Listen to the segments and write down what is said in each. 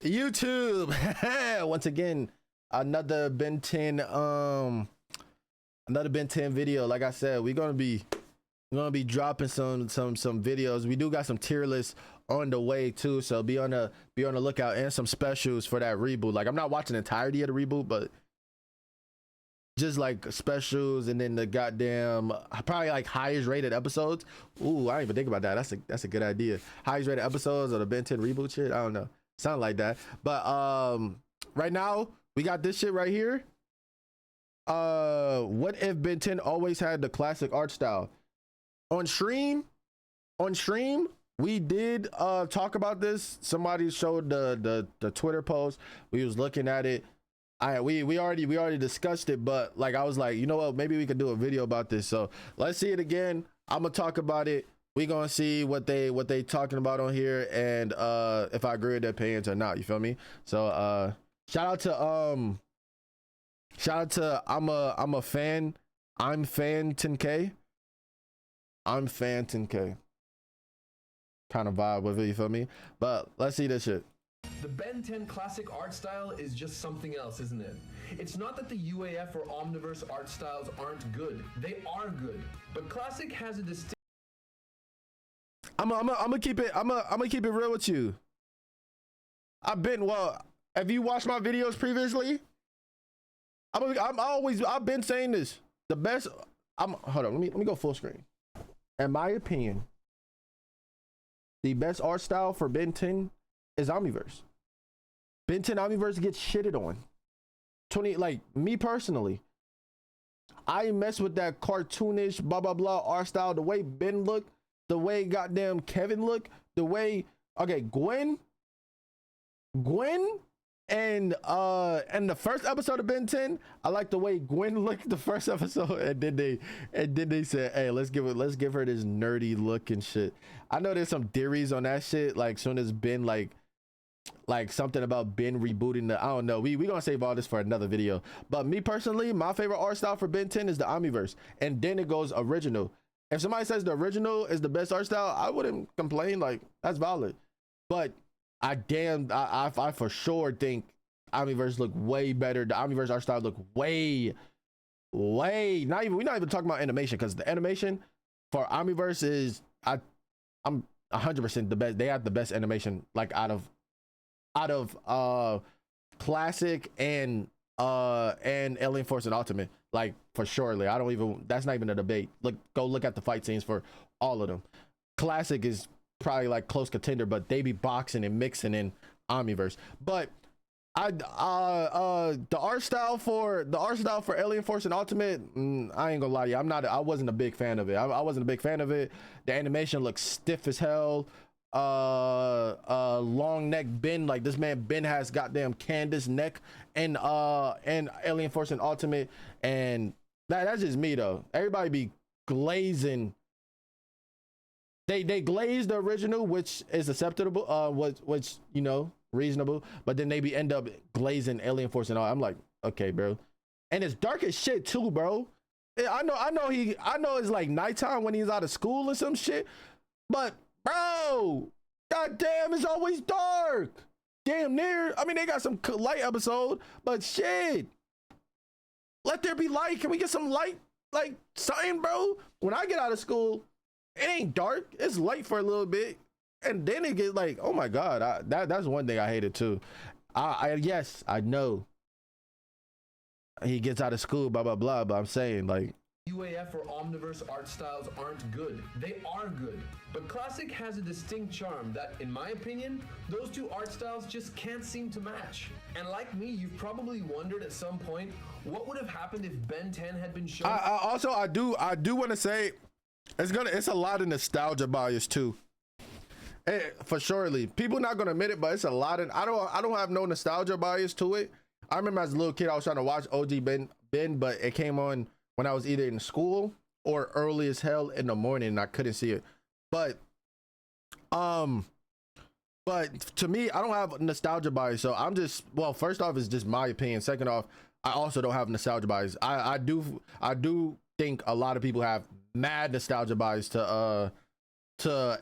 YouTube. Once again, another Ben 10 video. Like I said, we're gonna be dropping some videos. We do got some tier lists on the way too, so be on the lookout, and some specials for that reboot. Like, I'm not watching the entirety of the reboot, but just like specials, and then the goddamn probably like highest rated episodes. Ooh, I didn't even think about that. That's a good idea. Highest rated episodes of the Ben 10 reboot shit. I don't know, sound like that. But right now we got this shit right here. What if Ben 10 always had the classic art style? On stream we did talk about this. Somebody showed the Twitter post. We was looking at it. We already discussed it, but like I was like, you know what, maybe we could do a video about this. So let's see it again. I'm gonna talk about it. We gonna see what they talking about on here, and if I agree with their opinions or not. You feel me? So shout out to I'm a fan. I'm fan 10K. I'm fan 10K. Kind of vibe with it, you feel me? But let's see this shit. The Ben 10 classic art style is just something else, isn't it? It's not that the UAF or Omniverse art styles aren't good. They are good. But classic has a distinct... I'm gonna keep it real with you. Have you watched my videos previously? I've been saying this. The best, hold on, let me go full screen. In my opinion, the best art style for Ben 10 is Omniverse. Ben 10 Omniverse gets shitted on. Like me personally, I mess with that cartoonish blah blah blah art style. The way Ben look, the way goddamn Kevin look, the way Gwen and the first episode of Ben 10, I like the way Gwen looked the first episode, and then they said, hey, let's give her this nerdy look and shit. I know there's some theories on that shit, like soon as Ben like something about Ben rebooting the, I don't know, we gonna save all this for another video. But me personally, my favorite art style for Ben 10 is the Omniverse, and then it goes original. If somebody says the original is the best art style, I wouldn't complain. Like, that's valid. But I for sure think Omniverse look way better. The Omniverse art style look way we're not even talking about animation, because the animation for Omniverse is I'm 100% the best. They have the best animation, like out of classic and Alien Force and Ultimate, like for surely. That's not even a debate. Go look at the fight scenes for all of them. Classic is probably like close contender, but they be boxing and mixing in Omniverse. But the art style for Alien Force and Ultimate, I ain't gonna lie to you, I wasn't a big fan of it. I wasn't a big fan of it. The animation looks stiff as hell. Long neck Ben, like this man Ben has goddamn Candace neck and Alien Force and Ultimate, and that's just me though. Everybody be glazing. They glaze the original, which is acceptable, which you know, reasonable, but then they end up glazing Alien Force and all. I'm like, okay, bro. And it's dark as shit too, bro. I know it's like nighttime when he's out of school or some shit, but bro, goddamn, it's always dark. Damn near. I mean, they got some light episode, but shit, let there be light. Can we get some light, like something, bro? When I get out of school, it ain't dark. It's light for a little bit, and then it gets like, oh my god, that's one thing I hated too. Yes, I know he gets out of school, blah blah blah, but I'm saying, like, UAF or Omniverse art styles aren't good. They are good. But classic has a distinct charm that, in my opinion, those two art styles just can't seem to match. And like me, you've probably wondered at some point, what would have happened if Ben 10 had been shown? I do want to say, it's a lot of nostalgia bias too. For surely, people not gonna admit it, but it's a lot of, I don't have no nostalgia bias to it. I remember as a little kid, I was trying to watch OG Ben, but it came on when I was either in school or early as hell in the morning, and I couldn't see it. But to me, I don't have nostalgia bias, so I'm just, well, first off, it's just my opinion. Second off, I also don't have nostalgia bias. I do think a lot of people have mad nostalgia bias to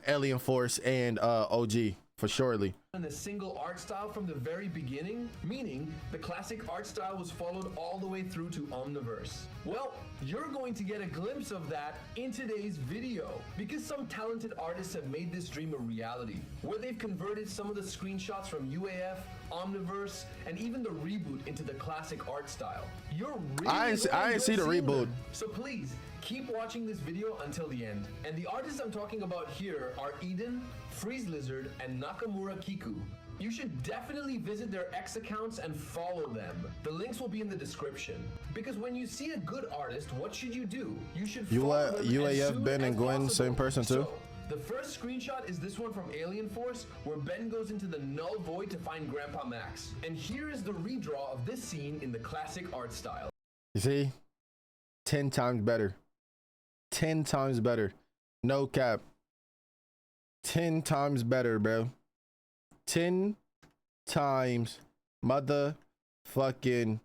Alien Force and OG. for surely. in a single art style from the very beginning, meaning the classic art style was followed all the way through to Omniverse. Well, you're going to get a glimpse of that in today's video, because some talented artists have made this dream a reality, where they've converted some of the screenshots from UAF, Omniverse, and even the Reboot into the classic art style. You're really I ain't see the Reboot. So please, keep watching this video until the end. And the artists I'm talking about here are Eden, Freeze Lizard, and Nakamura Kiku. You should definitely visit their X accounts and follow them. The links will be in the description. Because when you see a good artist, what should you do? You should follow them as UAF, soon Ben, as and Gwen, possible. same person too? So, the first screenshot is this one from Alien Force, where Ben goes into the null void to find Grandpa Max. And here is the redraw of this scene in the classic art style. You see? 10 times better. 10 times better. No cap. 10 times better, bro. 10 times motherfucking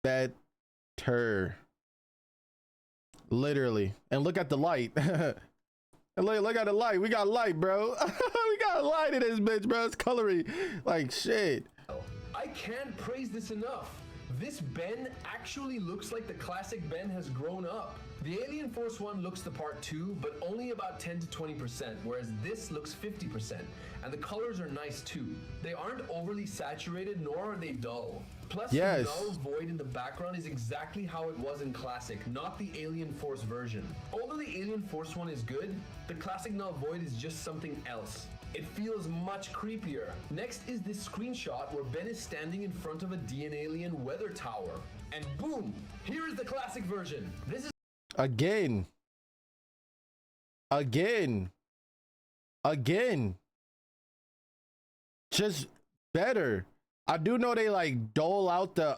better. Literally. And look at the light. And look at the light. We got light, bro. We got light in this bitch, bro. It's colory. Like shit. I can't praise this enough. This Ben actually looks like the classic Ben has grown up. The Alien Force one looks the part too, but only about 10 to 20%, whereas this looks 50%. And the colors are nice too. They aren't overly saturated, nor are they dull. Plus, yes, the null void in the background is exactly how it was in Classic, not the Alien Force version. Although the Alien Force one is good, the Classic null void is just something else. It feels much creepier. Next is this screenshot where Ben is standing in front of a alien weather tower. And boom, here is the classic version. This is again. Just better. I do know they like dole out the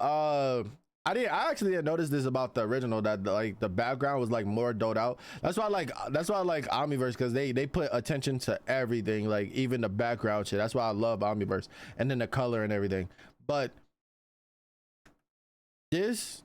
I actually didn't notice this about the original, that like the background was like more doled out. That's why I like Omniverse, because they put attention to everything, like even the background shit. That's why I love Omniverse, and then the color and everything. But this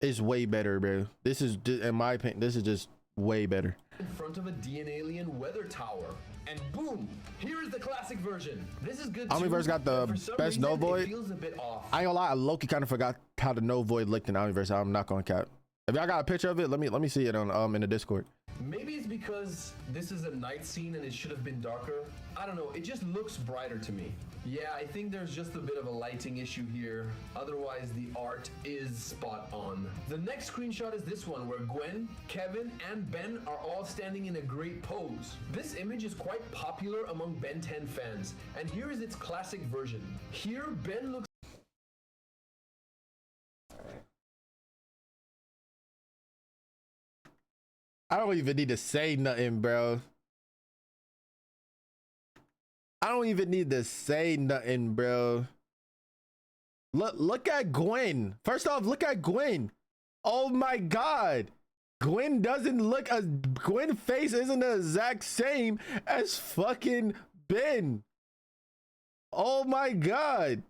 is way better, bro. This is, in my opinion, this is just way better. In front of a alien weather tower. And boom, here is the classic version. This is good too. Omniverse got the best no void. It feels a bit off. I ain't gonna lie, I low-key kind of forgot how the no void looked in Omniverse. I'm not gonna cap. If y'all got a picture of it, let me see it on in the Discord. Maybe it's because this is a night scene and it should have been darker. I don't know, it just looks brighter to me. Yeah, I think there's just a bit of a lighting issue here. Otherwise, the art is spot on. The next screenshot is this one, where Gwen, Kevin, and Ben are all standing in a great pose. This image is quite popular among Ben 10 fans, and here is its classic version. Here, Ben looks... I don't even need to say nothing, bro. I don't even need to say nothing, bro. Look at Gwen. First off, look at Gwen. Oh my god. Gwen doesn't look as... Gwen's face isn't the exact same as fucking Ben. Oh my god.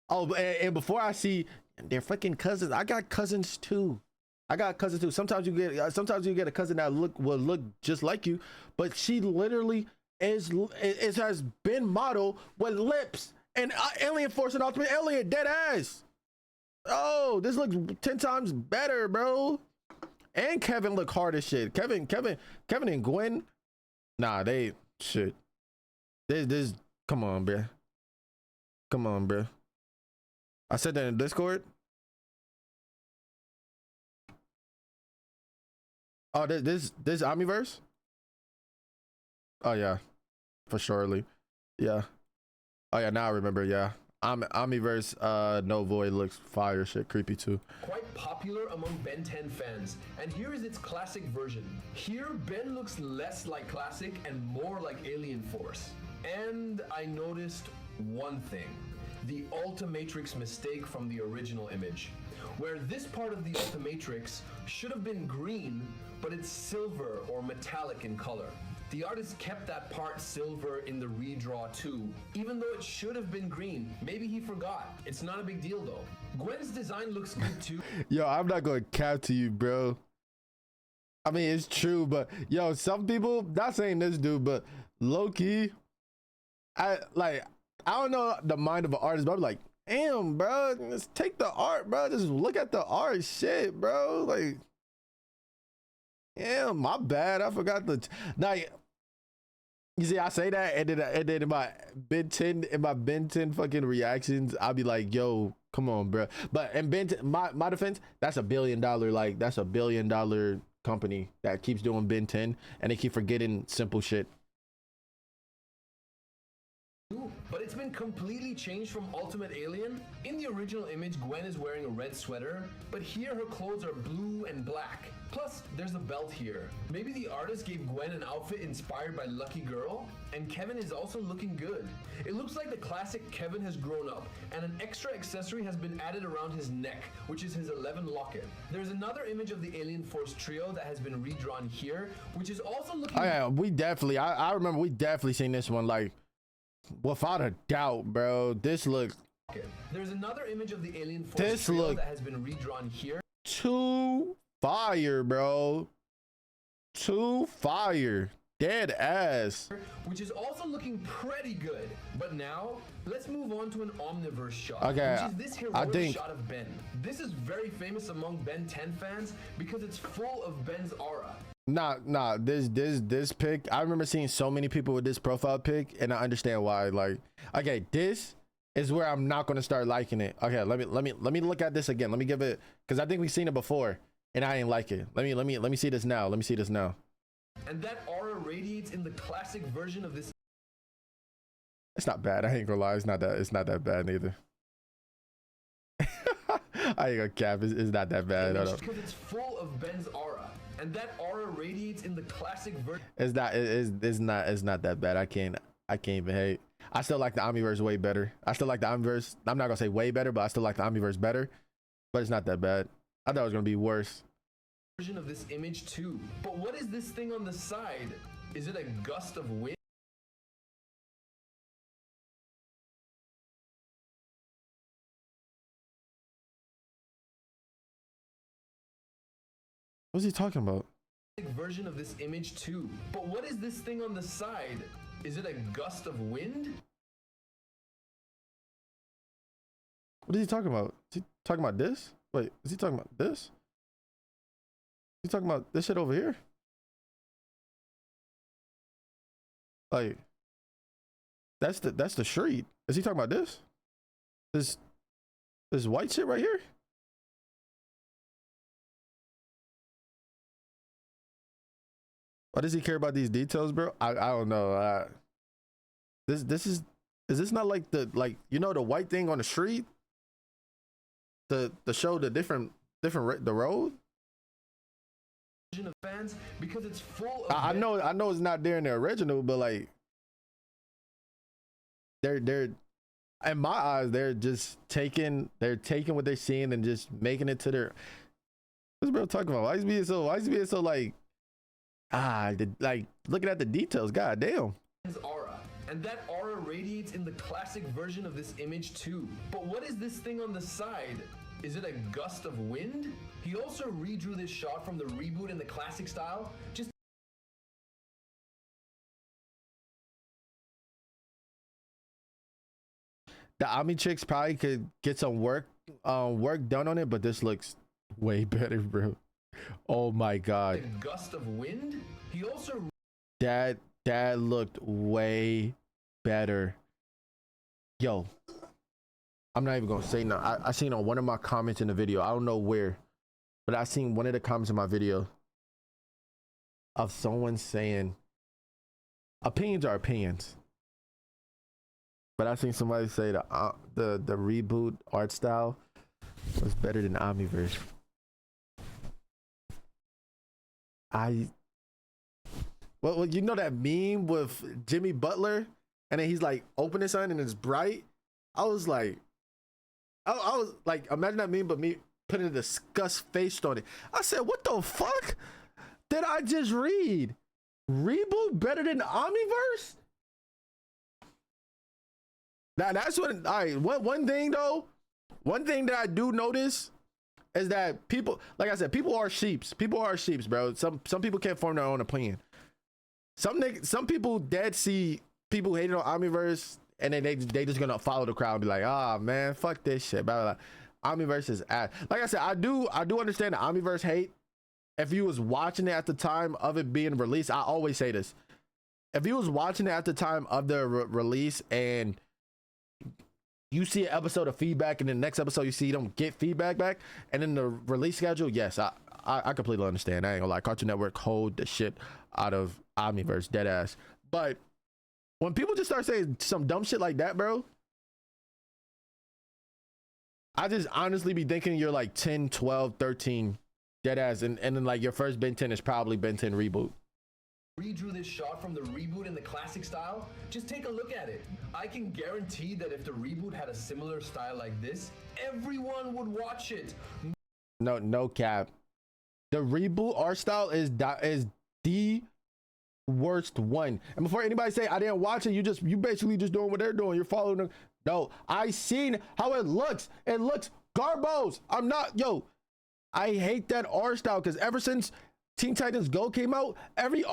Oh, and before I see they're fucking cousins, I got cousins too. Sometimes you get a cousin that will look just like you, but she literally has been modeled with lips and Alien Force and Ultimate Alien dead ass. Oh, this looks 10 times better, bro. And Kevin look hard as shit. Kevin and Gwen, nah, they shit. This come on, bro. I said that in Discord. Oh, this Omniverse? Oh yeah, for surely. Yeah. Oh yeah, now I remember. Yeah, Omniverse no void looks fire shit, creepy too. Quite popular among Ben 10 fans, and here is its classic version. Here, Ben looks less like classic and more like Alien Force. And I noticed one thing: the Ultimatrix mistake from the original image, where this part of the Ultimatrix should have been green, but it's silver or metallic in color. The artist kept that part silver in the redraw too, even though it should have been green. Maybe he forgot. It's not a big deal though. Gwen's design looks good too. Yo, I'm not gonna cap to you, bro. I mean, it's true, but yo, some people, not saying this dude, but Low key, I like. I don't know the mind of an artist, but I'm like, damn, bro, just take the art, bro. Just look at the art, shit, bro. Like, yeah, my bad. I forgot the like. You see, I say that, and then in my Ben 10 fucking reactions, I'll be like, yo, come on, bro. But in Ben 10, my defense, that's $1 billion, like that's $1 billion company that keeps doing Ben 10, and they keep forgetting simple shit. But it's been completely changed from Ultimate Alien. In the original image, Gwen is wearing a red sweater, but here her clothes are blue and black. Plus, there's a belt here. Maybe the artist gave Gwen an outfit inspired by Lucky Girl, and Kevin is also looking good. It looks like the classic Kevin has grown up, and an extra accessory has been added around his neck, which is his 11 locket. There's another image of the Alien Force trio that has been redrawn here, which is also looking— Oh yeah, we definitely, I remember we definitely seen this one, like, without a doubt, bro. This looks— There's another image of the Alien Force trio that has been redrawn here. Too fire, bro. Too fire. Dead ass. Which is also looking pretty good. But now, let's move on to an Omniverse shot. Okay, which is this heroic shot of Ben. This is very famous among Ben 10 fans because it's full of Ben's aura. Nah, this pic, I remember seeing so many people with this profile pic, and I understand why. Like, okay, this is where I'm not going to start liking it. Okay, let me look at this again. Let me give it, because I think we've seen it before and I ain't like it. Let me see this now. Let me see this now. And that aura radiates in the classic version of this. It's not bad. I ain't gonna lie. It's not that bad neither. I ain't gonna cap. It's not that bad. Because it's full of Ben's aura. And that aura radiates in the classic version. It's not that bad. I can't even hate. I still like the Omniverse way better. I still like the Omniverse. I'm not gonna say way better, but I still like the Omniverse better. But it's not that bad. I thought it was gonna be worse. Version of this image too. But what is this thing on the side? Is it a gust of wind? What's he talking about? Version of this image too. But what is this thing on the side? Is it a gust of wind? What is he talking about? Is he talking about this? Wait, is he talking about this? Is he talking about this shit over here? Like, that's the street. Is he talking about this? This white shit right here? Why does he care about these details, bro? I don't know. This is this not like the, like, you know, the white thing on the street? The show the different the road? Of fans because it's full of I know it's not there in the original, but like they're in my eyes, they're just taking what they're seeing and just making it to their— what's bro talking about? Why is he being so like like looking at the details? God damn. Aura. And that aura radiates in the classic version of this image too. But what is this thing on the side? Is it a gust of wind? He also redrew this shot from the Reboot in the classic style. Just the Ami chicks probably could get some work done on it, but this looks way better, bro. Oh my god. A gust of wind? He also that looked way better. Yo, I'm not even gonna say no. I seen on one of my comments in the video, I don't know where, but I seen one of the comments in my video of someone saying opinions are opinions. But I seen somebody say the Reboot art style was better than Omniverse. Well, you know that meme with Jimmy Butler, and then he's like opening something and it's bright. I was like, imagine that meme, but me putting a disgust face on it. I said, what the fuck did I just read? Reboot better than Omniverse? That's what. All right. One thing that I do notice is that people, like I said, people are sheeps. People are sheeps, bro. Some people can't form their own opinion. some people dead see people hating on Omniverse, and then they just gonna follow the crowd and be like, ah, man, fuck this shit, blah, blah, blah. Omniverse is ass. Like I said, I do understand the Omniverse hate. If you was watching it at the time of it being released, I always say this. If you was watching it at the time of the release and you see an episode of feedback and the next episode you see you don't get feedback back, and then the release schedule, yes, I completely understand. I ain't gonna lie, Cartoon Network hold the shit out of Omniverse, dead ass. But when people just start saying some dumb shit like that, bro, I just honestly be thinking you're like 10, 12, 13, dead ass, and then like your first Ben 10 is probably Ben 10 Reboot. Redrew this shot from the Reboot in the classic style. Just take a look at it. I can guarantee that if the Reboot had a similar style like this, everyone would watch it. No cap. The Reboot art style is the worst one. And before anybody say I didn't watch it, you basically just doing what they're doing. You're following them. No, I seen how it looks. It looks garbos. I'm not, yo. I hate that art style because ever since Teen Titans Go came out, every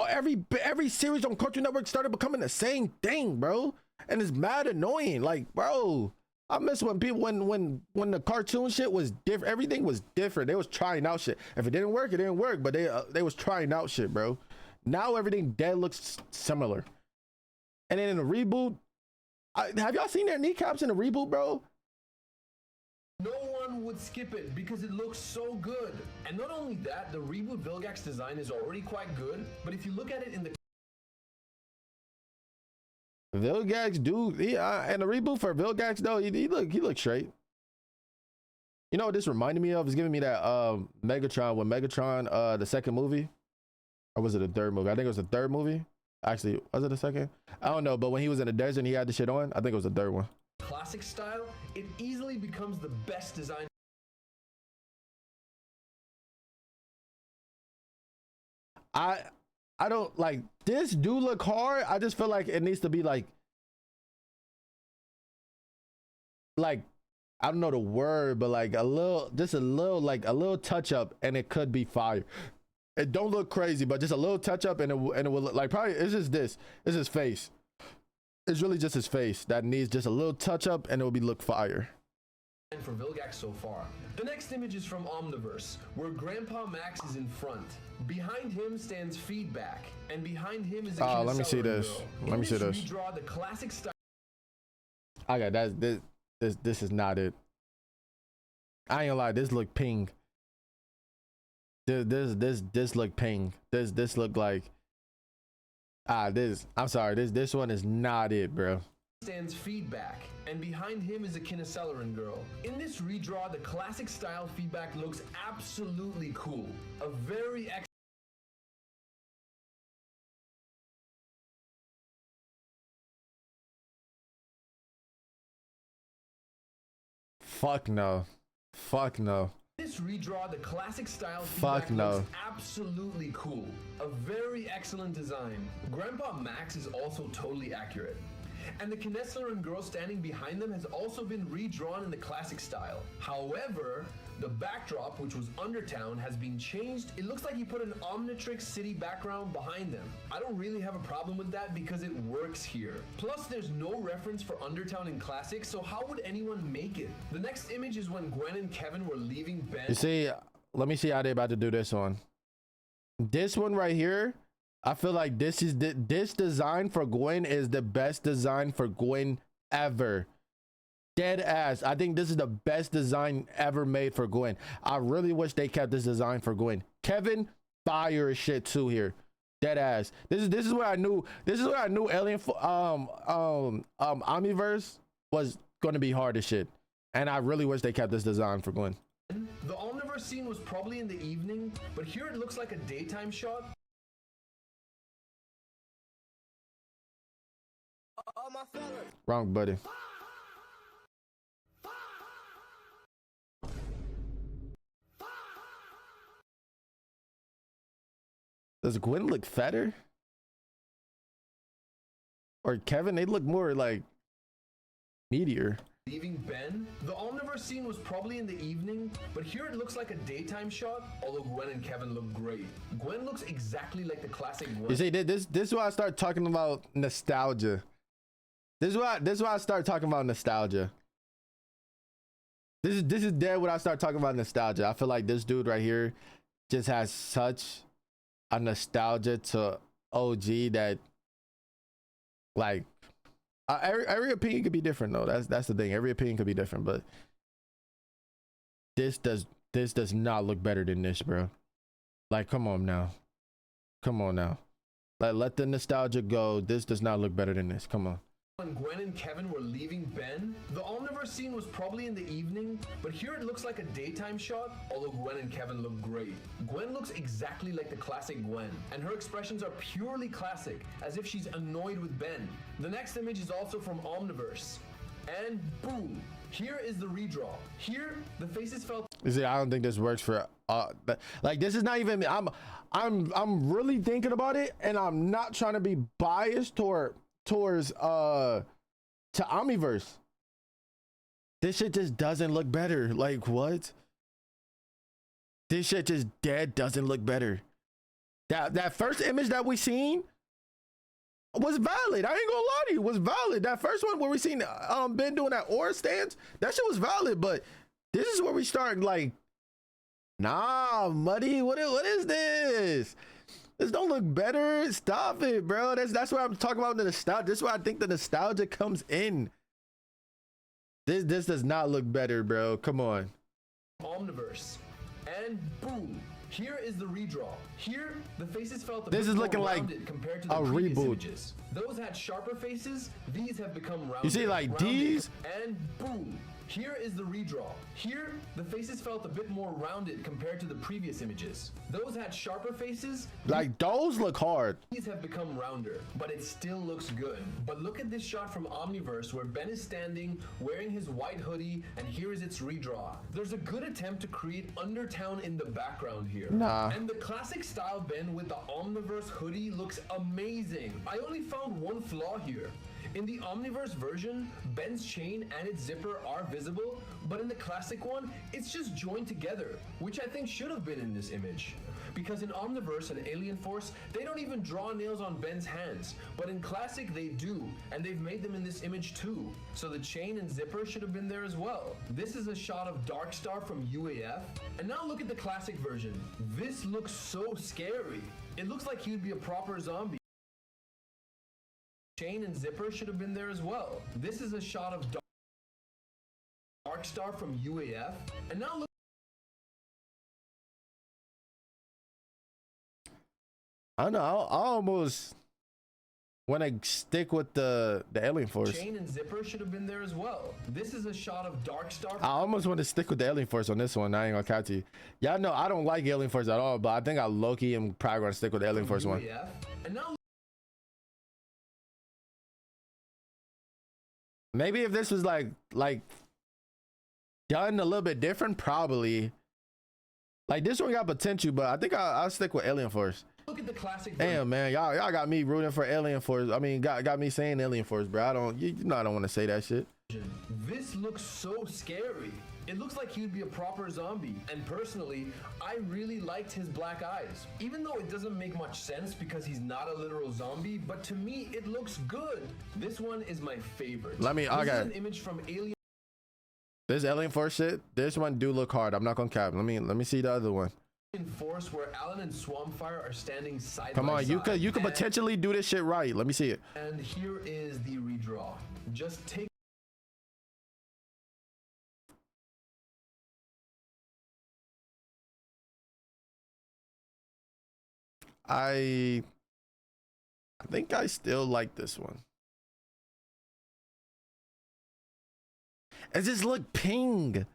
series on Cartoon Network started becoming the same thing, bro. And it's mad annoying. Like, bro, I miss when people when the cartoon shit was different. Everything was different. They was trying out shit. If it didn't work, it didn't work. But they was trying out shit, bro. Now everything dead looks similar. And then in the Reboot, have y'all seen their kneecaps in the Reboot, bro? No one would skip it because it looks so good. And not only that, the Reboot Vilgax design is already quite good, but if you look at it in the Vilgax, dude, and the Reboot for Vilgax though, he look straight. You know what this reminded me of? It's giving me that Megatron, when Megatron the second movie, or was it the third movie? I think it was the third movie. Actually, was it the second? I don't know, but when he was in the desert and he had the shit on, I think it was the third one. Classic style, it easily becomes the best design. I don't like this. Do look hard. I just feel like it needs to be like I don't know the word, but like a little touch up, and it could be fire. It don't look crazy, but just a little touch up, and it will look like, probably it's just this. It's his face. It's really just his face that needs just a little touch up, and it will look fire. For Vilgax so far. The next image is from Omniverse, where Grandpa Max is in front. Behind him stands Feedback, and behind him is a let me see this. Let me see this. Redraw the classic style. I got that. This is not it. I ain't gonna lie. This look ping. This look ping. This look like. I'm sorry. This one is not it, bro. Stands Feedback, and behind him is a Kinesillarin girl. In this redraw, the classic style Feedback looks absolutely cool. A very Fuck no. Fuck no. This redraw, the classic style Feedback looks absolutely cool. A very excellent design. Grandpa Max is also totally accurate. And the Kinesillarin girl standing behind them has also been redrawn in the classic style. However, the backdrop, which was Undertown, has been changed. It looks like he put an Omnitrix city background behind them. I don't really have a problem with that because it works here. Plus, there's no reference for Undertown in classic, so how would anyone make it? The next image is when Gwen and Kevin were leaving Ben. You see, let me see how they about to do this one. This one right here, I feel like this design for Gwen is the best design for Gwen ever. Dead ass. I think this is the best design ever made for Gwen. I really wish they kept this design for Gwen. Kevin, fire as shit too here. Dead ass. This is where I knew Alien Omniverse was going to be hard as shit. And I really wish they kept this design for Gwen. The Omniverse scene was probably in the evening, but here it looks like a daytime shot. Wrong buddy. Does Gwen look fatter? Or Kevin, they look more like meteor. leaving Ben. The Omniverse scene was probably in the evening, but here it looks like a daytime shot, although Gwen and Kevin look great. Gwen looks exactly like the classic Gwen. You see, this is why I start talking about nostalgia. This is why I start talking about nostalgia. This is dead when I start talking about nostalgia. I feel like this dude right here just has such a nostalgia to OG that, like, every opinion could be different though. That's the thing. Every opinion could be different, but this does not look better than this, bro. Like, come on now. Like, let the nostalgia go. This does not look better than this. Come on. When Gwen and Kevin were leaving Ben, the Omniverse scene was probably in the evening, but here it looks like a daytime shot, although Gwen and Kevin look great. Gwen looks exactly like the classic Gwen, and her expressions are purely classic, as if she's annoyed with Ben. The next image is also from Omniverse, and boom, here is the redraw. Here, the faces felt. You see, I don't think this works for like, this is not even. I'm really thinking about it, and I'm not trying to be biased towards to Omniverse. This shit just doesn't look better. Like, what? This shit just dead doesn't look better. That first image that we seen was valid. I ain't gonna lie to you, was valid. That first one where we seen Ben doing that aura stance, that shit was valid. But this is where we start like, nah, Muddy, what is this? This don't look better. Stop it, bro. That's what I'm talking about, the nostalgia. This is where I think the nostalgia comes in. This does not look better, bro. Come on. Omniverse, and boom, here is the redraw. Here, the faces felt this is looking like compared to the a reboot. Images. Those had sharper faces. These have become rounded. You see, like rounded, these, and boom. Here is the redraw. Here, the faces felt a bit more rounded compared to the previous images. Those had sharper faces. like those look hard. These have become rounder, but it still looks good. But look at this shot from Omniverse where Ben is standing, wearing his white hoodie, and here is its redraw. There's a good attempt to create Undertown in the background here. Nah. And the classic style Ben with the Omniverse hoodie looks amazing. I only found one flaw here. In the Omniverse version, Ben's chain and its zipper are visible, but in the classic one, it's just joined together, which I think should have been in this image. Because in Omniverse and Alien Force, they don't even draw nails on Ben's hands, but in classic they do, and they've made them in this image too. So the chain and zipper should have been there as well. This is a shot of Darkstar from UAF, and now look at the classic version. This looks so scary. It looks like he would be a proper zombie. Chain and zipper should have been there as well. This is a shot of Darkstar from UAF, and now look. I don't know. I almost want to stick with the Alien Force. Chain and zipper should have been there as well. This is a shot of Darkstar. I almost want to stick with the Alien Force on this one. I ain't gonna count to you. Y'all know I don't like Alien Force at all, but I think I low-key am probably gonna stick with the Alien Force one. And now. Maybe if this was like done a little bit different, probably. Like, this one got potential, but I think I'll stick with Alien Force. Look at the classic. Damn, man, y'all got me rooting for Alien Force. I mean, got me saying Alien Force, bro. I don't, you know, I don't want to say that shit. This looks so scary. It looks like he would be a proper zombie, and personally, I really liked his black eyes. Even though it doesn't make much sense because he's not a literal zombie, but to me, it looks good. This one is my favorite. This is an image from Alien. This Alien Force shit, this one do look hard. I'm not gonna cap. Let me see the other one. Force where Alan and Swampfire are standing side Come by on, side. you could potentially do this shit right. Let me see it. And here is the redraw. Just take. I think I still like this one. It just looked ping.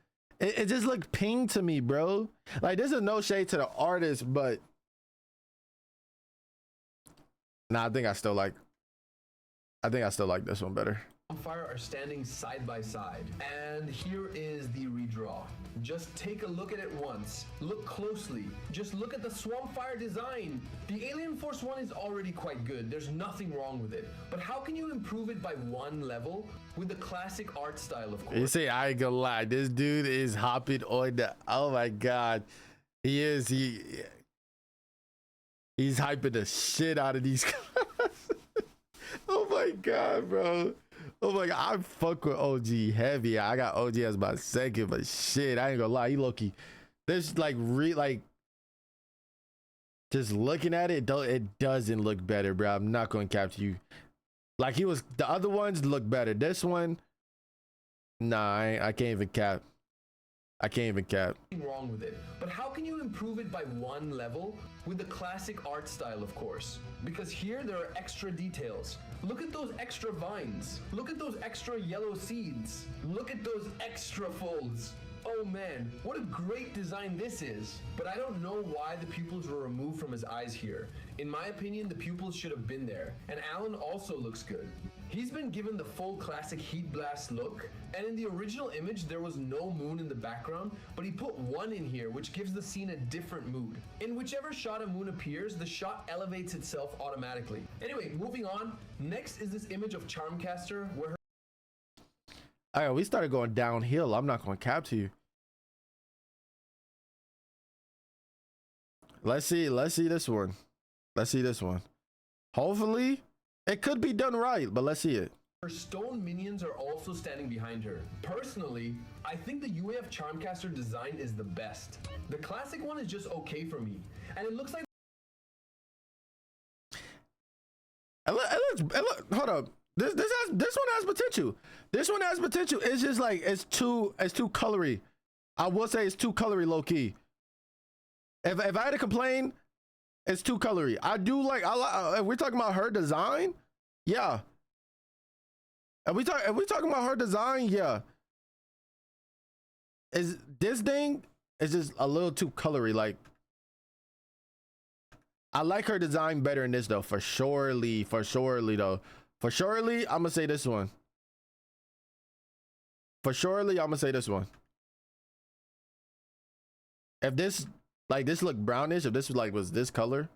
It just looked ping to me, bro. Like, this is no shade to the artist, but nah, I think I still like this one better. Swampfire are standing side by side. And here is the redraw. Just take a look at it once. Look closely. Just look at the Swampfire design. The Alien Force 1 is already quite good. There's nothing wrong with it. But how can you improve it by one level? With the classic art style, of course. You see, I ain't gonna lie. This dude is hopping on the. Oh my god, he is. He's hyping the shit out of these cars. Oh my god, bro. Oh my god, I fuck with OG heavy. I got OG as my second, but shit, I ain't gonna lie. He low-key. This like just looking at it, it doesn't look better, bro. I'm not gonna capture you. Like he was, the other ones look better. This one, nah, I can't even cap. I can't even cap. Nothing wrong with it. But how can you improve it by one level? With the classic art style, of course. Because here there are extra details. Look at those extra vines. Look at those extra yellow seeds. Look at those extra folds. Oh man, what a great design this is. But I don't know why the pupils were removed from his eyes here. In my opinion, the pupils should have been there. And Alan also looks good. He's been given the full classic heat blast look, and in the original image there was no moon in the background, but he put one in here, which gives the scene a different mood. In whichever shot a moon appears, the shot elevates itself automatically. Anyway, moving on, next is this image of Charmcaster where her All right, we started going downhill. I'm not going to cap to you. Let's see this one. Let's see this one. Hopefully it could be done right, but let's see it. her stone minions are also standing behind her. Personally, I think the UAF Charmcaster design is the best. The classic one is just okay for me, and it looks like hold up. This one has potential. This one has potential. It's just like it's too colory. I will say it's too colory, low key. If I had to complain, it's too colory. I do like if we're talking about her design, yeah. If we talking about her design, yeah. Is this thing is just a little too colory. Like I like her design better in this though, for surely though. For surely, I'm gonna say this one. For surely, I'm gonna say this one. If this looked brownish, if this was this color,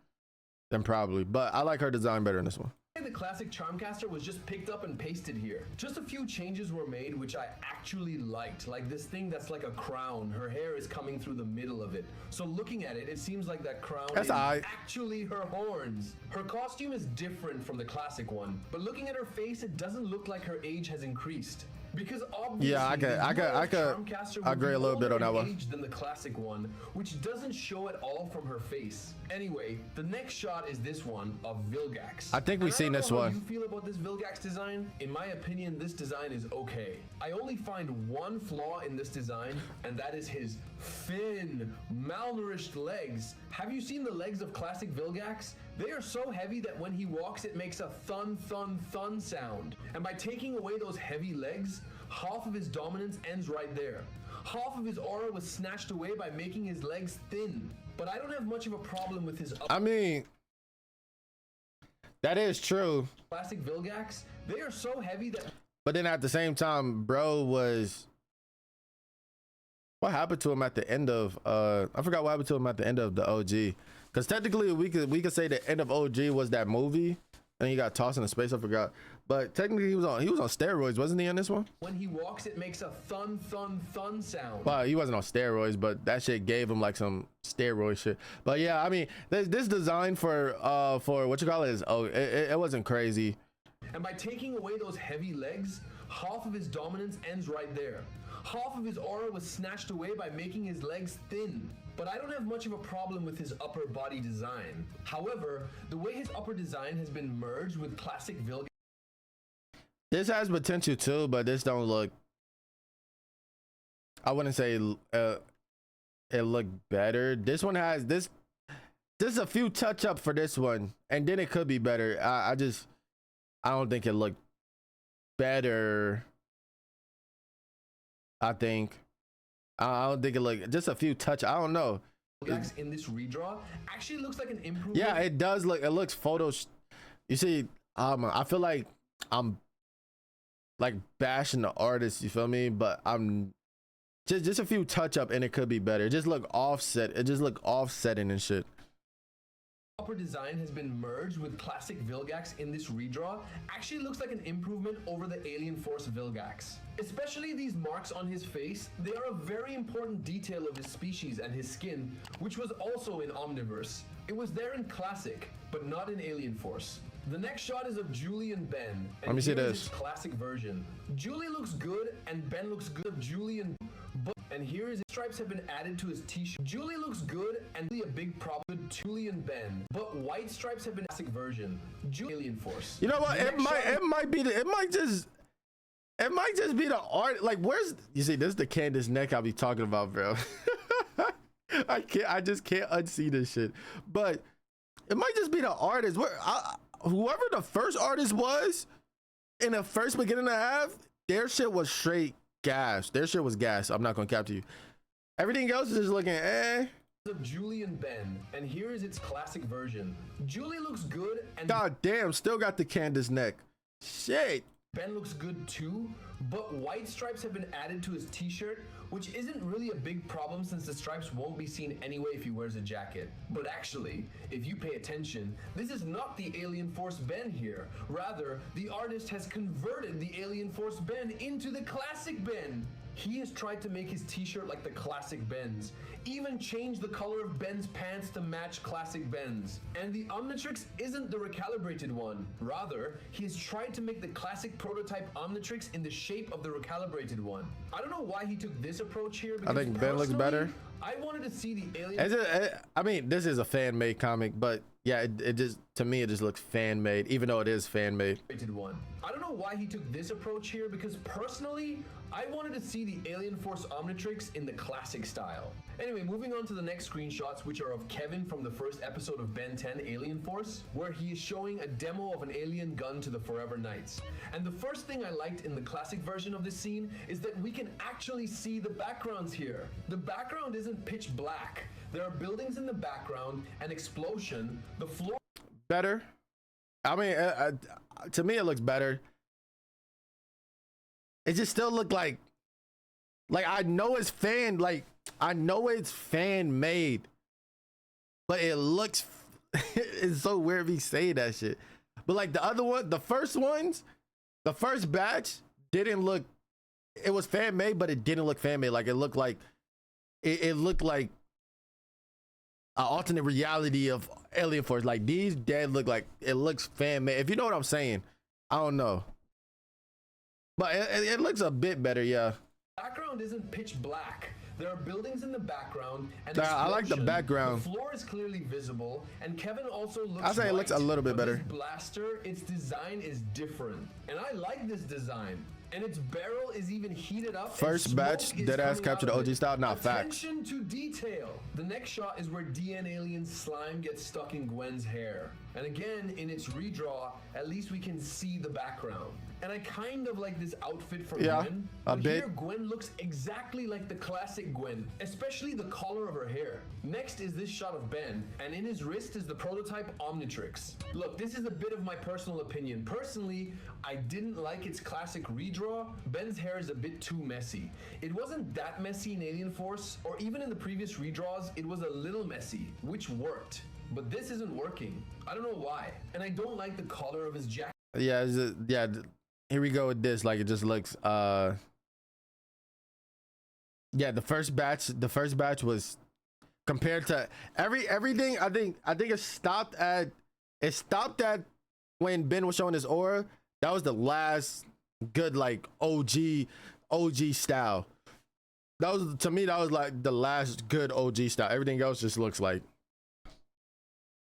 then probably. But I like her design better in this one. the classic Charmcaster was just picked up and pasted here. Just a few changes were made which I actually liked, like this thing that's like a crown. Her hair is coming through the middle of it. So looking at it, it seems like that crown is actually her horns. Her costume is different from the classic one, but looking at her face, it doesn't look like her age has increased. Because obviously, yeah, I could agree a little bit on that one. Than the classic one, which doesn't show at all from her face. Anyway, the next shot is this one of Vilgax. I think we've seen this one. How do you feel about this Vilgax design? In my opinion, this design is okay. I only find one flaw in this design, and that is his thin, malnourished legs. Have you seen the legs of classic Vilgax? They are so heavy that when he walks, it makes a thun, thun, thun sound. And by taking away those heavy legs, half of his dominance ends right there. Half of his aura was snatched away by making his legs thin. But I don't have much of a problem with his I mean, that is true. Classic Vilgax, they are so heavy that... But then at the same time, bro was... What happened to him at the end of... I forgot what happened to him at the end of the OG. Because technically, we could say the end of OG was that movie, and he got tossed into space. I forgot, but technically he was on steroids, wasn't he? On this one, when he walks, it makes a thun thun thun sound. Well, he wasn't on steroids, but that shit gave him like some steroid shit. But yeah, I mean, this design for what you call it is it wasn't crazy. And by taking away those heavy legs, half of his dominance ends right there. Half of his aura was snatched away by making his legs thin. But I don't have much of a problem with his upper body design. However, the way his upper design has been merged with classic Vilgax. This has potential too, but this don't look... I wouldn't say it looked better. This one has this a few touch up for this one, and then it could be better. I don't think it looked better. I don't think it looked, just a few touch. I don't know. In this redraw actually looks like an improvement. Yeah, it does look. It looks photos. You see, I feel like I'm like bashing the artist, you feel me? But I'm just a few touch up and it could be better. It just look offset. It just look offsetting and shit. Upper design has been merged with classic Vilgax in this redraw actually looks like an improvement over the Alien Force Vilgax. Especially these marks on his face, they are a very important detail of his species and his skin, which was also in Omniverse. It was there in classic, but not in Alien Force. The next shot is of Julie and Ben. Let me see this. Classic version. Julie looks good and Ben looks good. Julie and and here his stripes have been added to his t-shirt. Julie looks good and really a big problem with Julie and Ben, but white stripes have been classic version. Alien Force. You know what? It might just be the art. Like, where's you see? This is the Candace neck I'll be talking about, bro. I just can't unsee this shit. But it might just be the artist. Whoever the first artist was in the first beginning of the half, their shit was straight gas. Their shit was gas. I'm not gonna cap to you. Everything else is just looking of Julie and Ben, and here is its classic version. Julie looks good and god damn, still got the Candace neck. Shit. Ben looks good too, but white stripes have been added to his t-shirt, which isn't really a big problem since the stripes won't be seen anyway if he wears a jacket. But actually, if you pay attention, this is not the Alien Force Ben here. Rather, the artist has converted the Alien Force Ben into the classic Ben. He has tried to make his t-shirt like the classic Ben's, even changed the color of Ben's pants to match classic Ben's. And the Omnitrix isn't the recalibrated one. Rather, he has tried to make the classic prototype Omnitrix in the shape of the recalibrated one. I don't know why he took this approach here, because I think Ben looks better. I wanted to see the Alien... I mean, this is a fan-made comic, but yeah, it just, to me, it just looks fan-made, even though it is fan-made. One. I don't know why he took this approach here, because personally, I wanted to see the Alien Force Omnitrix in the classic style. Anyway, moving on to the next screenshots, which are of Kevin from the first episode of Ben 10 Alien Force, where he is showing a demo of an alien gun to the Forever Knights. And the first thing I liked in the classic version of this scene is that we can actually see the backgrounds here. The background isn't pitch black. There are buildings in the background, an explosion, the floor... Better. I mean, to me, it looks better. It just still look like I know it's fan made, but it looks it's so weird me saying that shit. But like the other one, the first batch didn't look, it was fan made, but it didn't look fan made. Like it looked like it looked like an alternate reality of Alien Force. Like these dead look like it looks fan made. If you know what I'm saying, I don't know. But it looks a bit better, yeah. Background isn't pitch black. There are buildings in the background, and I like the background. The floor is clearly visible, and Kevin also looks. I say it looks a little bit better. This blaster, its design is different, and I like this design. And its barrel is even heated up. First batch, deadass capture the OG style, not facts. Attention to detail. The next shot is where DN Alien slime gets stuck in Gwen's hair. And again, in its redraw, at least we can see the background. And I kind of like this outfit for Gwen. A bit. Here, Gwen looks exactly like the classic Gwen, especially the color of her hair. Next is this shot of Ben, and in his wrist is the prototype Omnitrix. Look, this is a bit of my personal opinion. Personally, I didn't like its classic redraw. Ben's hair is a bit too messy. It wasn't that messy in Alien Force, or even in the previous redraws, it was a little messy, which worked. But this isn't working. I don't know why. And I don't like the color of his jacket. Yeah, yeah. Here we go with this. Like it just looks yeah, the first batch was compared to everything. I think it stopped at when Ben was showing his aura. That was the last good like OG style. That was, to me, that was like the last good OG style. Everything else just looks like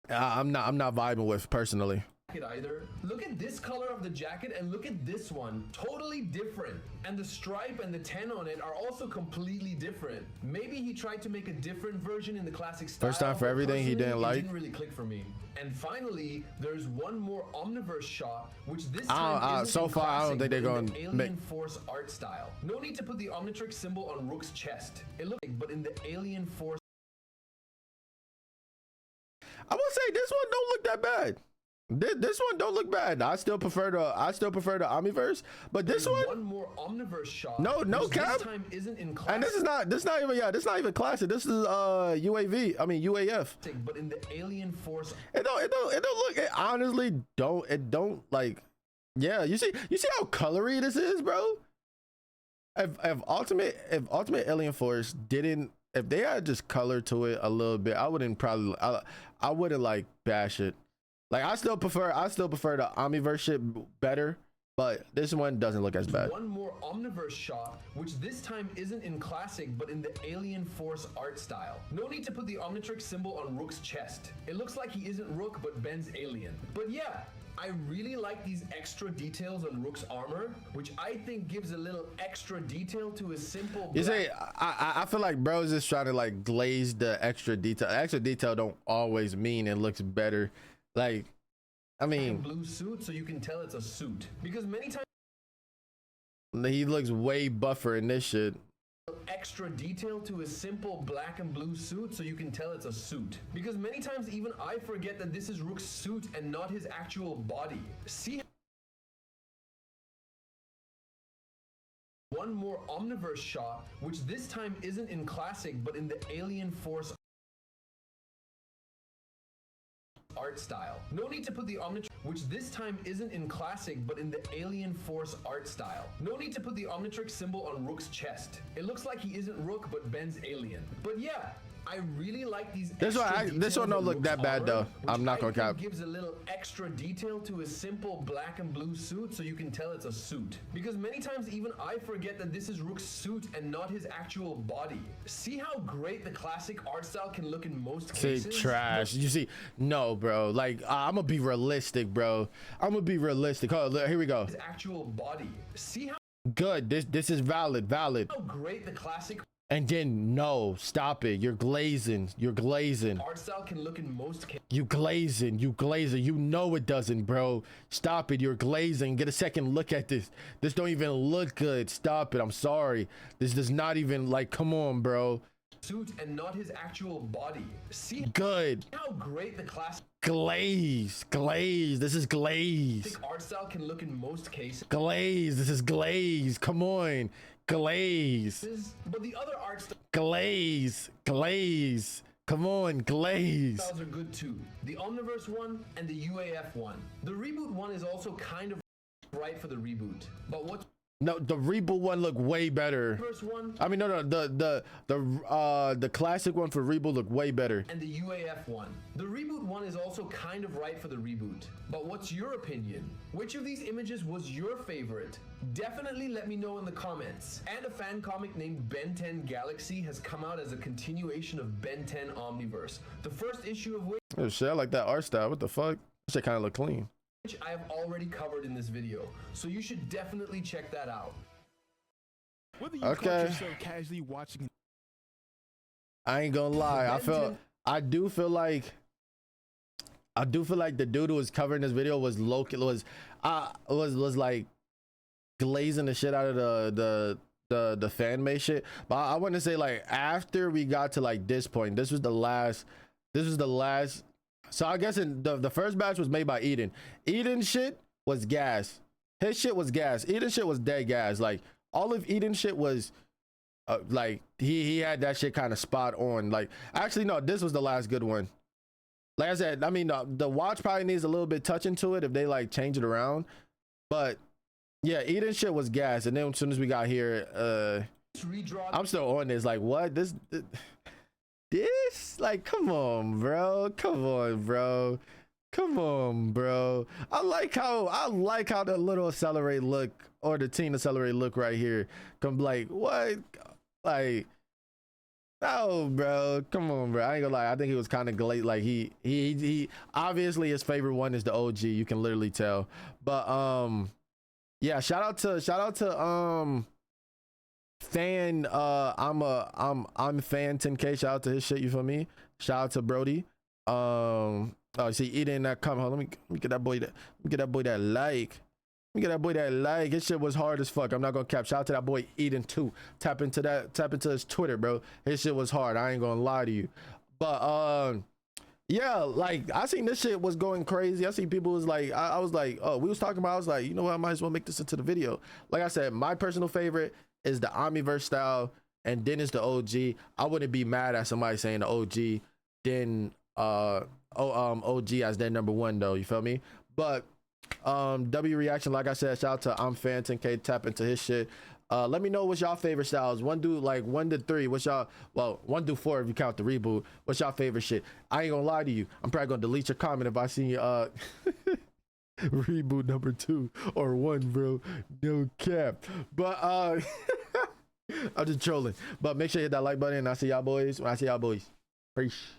I'm not vibing with personally. Either. Look at this color of the jacket and look at this one. Totally different. And the stripe and the 10 on it are also completely different. Maybe he tried to make a different version in the classic style. First time for everything he didn't like. It didn't really click for me. And finally, there's one more Omniverse shot, which this time so far I don't think they're going to Alien Force art style. No need to put the Omnitrix symbol on Rook's chest. It looks like, but in the Alien Force. I would say this one don't look that bad. This one don't look bad. I still prefer the Omniverse, but this one more Omniverse shot. No cap. This time isn't in classic. And this is not even classic. This is UAV. I mean UAF. But in the Alien Force, It don't look. It honestly don't. It don't like. Yeah, you see how colory this is, bro. If Ultimate Alien Force didn't, if they had just color to it a little bit, I wouldn't like bash it. Like I still prefer the Omniverse shit better, but this one doesn't look as bad. One more Omniverse shot, which this time isn't in classic, but in the Alien Force art style. No need to put the Omnitrix symbol on Rook's chest. It looks like he isn't Rook, but Ben's alien. But yeah, I really like these extra details on Rook's armor, which I think gives a little extra detail to his simple. You see, I feel like bro's just trying to like glaze the extra detail. Extra detail don't always mean it looks better. Like, I mean, blue suit, so you can tell it's a suit, because many times he looks way buffer in this shit. Extra detail to his simple black and blue suit, so you can tell it's a suit, because many times even I forget that this is Rook's suit and not his actual body. See, one more Omniverse shot, which this time isn't in classic, but in the Alien Force art style. No need to put the Omnitrix, which this time isn't in classic, but in the Alien Force art style. No need to put the Omnitrix symbol on Rook's chest. It looks like he isn't Rook, but Ben's alien. But yeah, I really like these. This one don't look that bad though. I'm not gonna cap. Gives a little extra detail to his simple black and blue suit, so you can tell it's a suit. Because many times even I forget that this is Rook's suit and not his actual body. See how great the classic art style can look in most cases. See, trash. You see, no, bro. Like I'm gonna be realistic, bro. I'm gonna be realistic. Oh, look, here we go. His actual body. See how good. This is valid. how great the classic. And then no, stop it. You're glazing. Art style can look in most cases. You glazing. You know it doesn't, bro. Stop it. You're glazing. Get a second look at this. This don't even look good. Stop it. I'm sorry. This does not even like. Come on, bro. Suit and not his actual body. See good. How great the classic. Glaze. This is glaze. Art style can look in most cases. Glaze. This is glaze. Come on. Glaze. But the other art styles. Glaze. Come on, glaze. Styles are good too. The Omniverse one and the UAF one. The Reboot one is also kind of right for the Reboot. But what? No, the Reboot one looked way better. First one. I mean, no, the classic one for Reboot looked way better. And the UAF one. The Reboot one is also kind of right for the Reboot. But what's your opinion? Which of these images was your favorite? Definitely let me know in the comments. And a fan comic named Ben 10 Galaxy has come out as a continuation of Ben 10 Omniverse. The first issue of which. Oh shit, I like that art style. What the fuck? That shit kind of look clean. Which I have already covered in this video, so you should definitely check that out. Whether you caught yourself casually watching, I ain't gonna lie. I do feel like the dude who was covering this video was was like glazing the shit out of the fan made shit. But I want to say like after we got to like this point, this was the last. So I guess in the first batch was made by Eden. Eden shit was gas. His shit was gas. Eden shit was dead gas. Like all of Eden shit was like he had that shit kind of spot on. Like actually no, this was the last good one. Like I said, I mean the watch probably needs a little bit touching to it if they like change it around. But yeah, Eden shit was gas. And then as soon as we got here, I'm still on this. Like what this like come on bro, I like how the little accelerate look or the teen accelerate look right here come like what like no bro, come on bro. I ain't gonna lie, I think he was kind of late. Like he obviously his favorite one is the OG, you can literally tell. But yeah, shout out to fan I'm fan 10K. Shout out to his shit, you feel me? Shout out to Brody. Oh, see Eden that come. Hold on, let me get that boy that like. Let me get that boy that like. His shit was hard as fuck. I'm not gonna cap. Shout out to that boy Eden too. Tap into his Twitter, bro. His shit was hard. I ain't gonna lie to you. But Yeah, like I seen this shit was going crazy. I seen people was like, I was like, oh, we was talking about, I was like, you know what, I might as well make this into the video. Like I said, my personal favorite is the Omniverse style, and then it's the OG. I wouldn't be mad at somebody saying the OG, then OG as their number one though, you feel me? But W reaction, like I said, shout out to I'm Fan 10K, tap into his shit. Let me know what's y'all favorite styles. 1 to 3. What's y'all, well, 1 to 4 if you count the reboot. What's y'all favorite shit? I ain't gonna lie to you. I'm probably gonna delete your comment if I see reboot number 2 or 1, bro. No cap. But I'm just trolling. But make sure you hit that like button, and I'll see y'all boys when I see y'all boys. Peace.